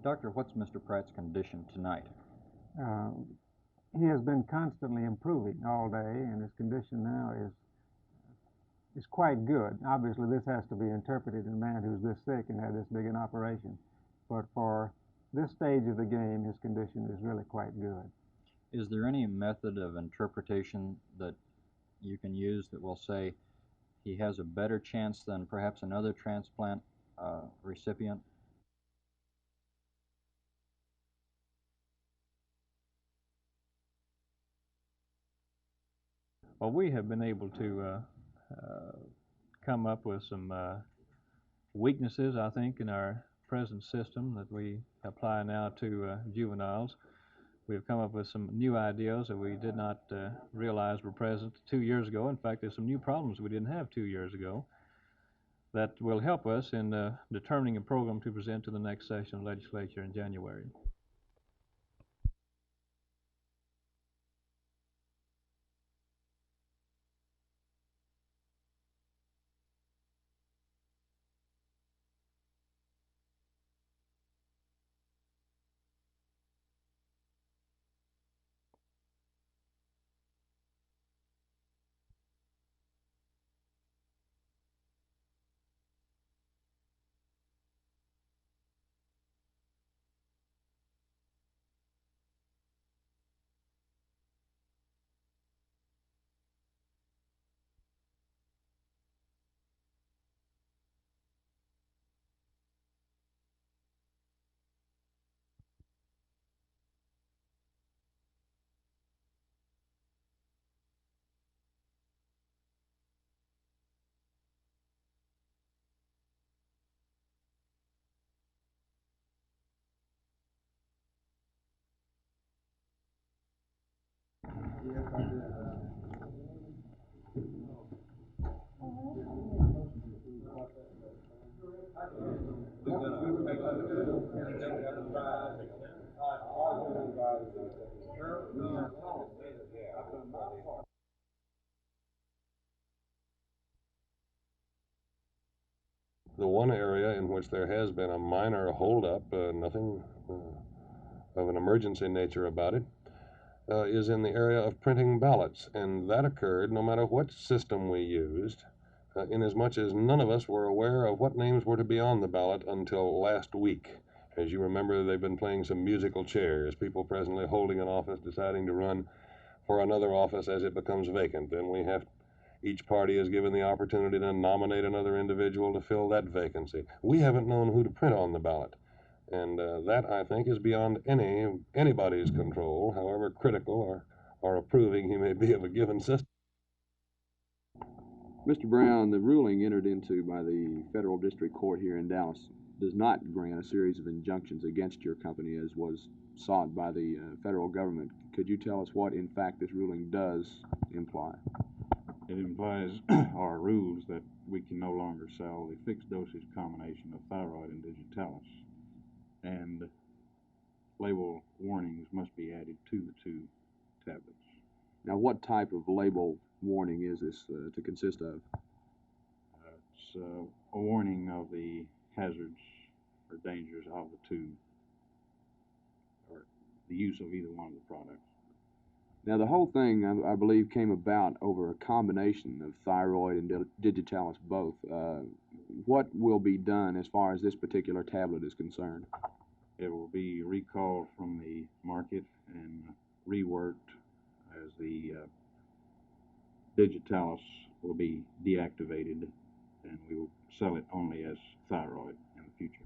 Doctor, what's Mr. Pratt's condition tonight? He has been constantly improving all day, and his condition now is quite good. Obviously, this has to be interpreted in a man who's this sick and had this big an operation. But for this stage of the game, his condition is really quite good. Is there any method of interpretation that you can use that will say he has a better chance than perhaps another transplant recipient? Well, we have been able to come up with some weaknesses, I think, in our present system that we apply now to juveniles. We've come up with some new ideas that we did not realize were present 2 years ago. In fact, there's some new problems we didn't have 2 years ago that will help us in determining a program to present to the next session of the legislature in January. The one area in which there has been a minor holdup, nothing of an emergency nature about it, is in the area of printing ballots, and that occurred no matter what system we used, inasmuch as none of us were aware of what names were to be on the ballot until last week. As you remember, they've been playing some musical chairs, people presently holding an office deciding to run for another office as it becomes vacant. Then each party is given the opportunity to nominate another individual to fill that vacancy. We haven't known who to print on the ballot, and that, I think, is beyond anybody's control, however critical or approving he may be of a given system. Mr. Brown, the ruling entered into by the federal district court here in Dallas does not grant a series of injunctions against your company as was sought by the federal government. Could you tell us what, in fact, this ruling does imply? It implies our rules that we can no longer sell the fixed dosage combination of thyroid and digitalis, and label warnings must be added to the two tablets. Now, what type of label warning is this to consist of? It's a warning of the hazards or dangers of the two, or the use of either one of the products. Now, the whole thing, I believe, came about over a combination of thyroid and digitalis both. What will be done as far as this particular tablet is concerned? It will be recalled from the market and reworked, as the digitalis will be deactivated, and we will sell it only as thyroid in the future.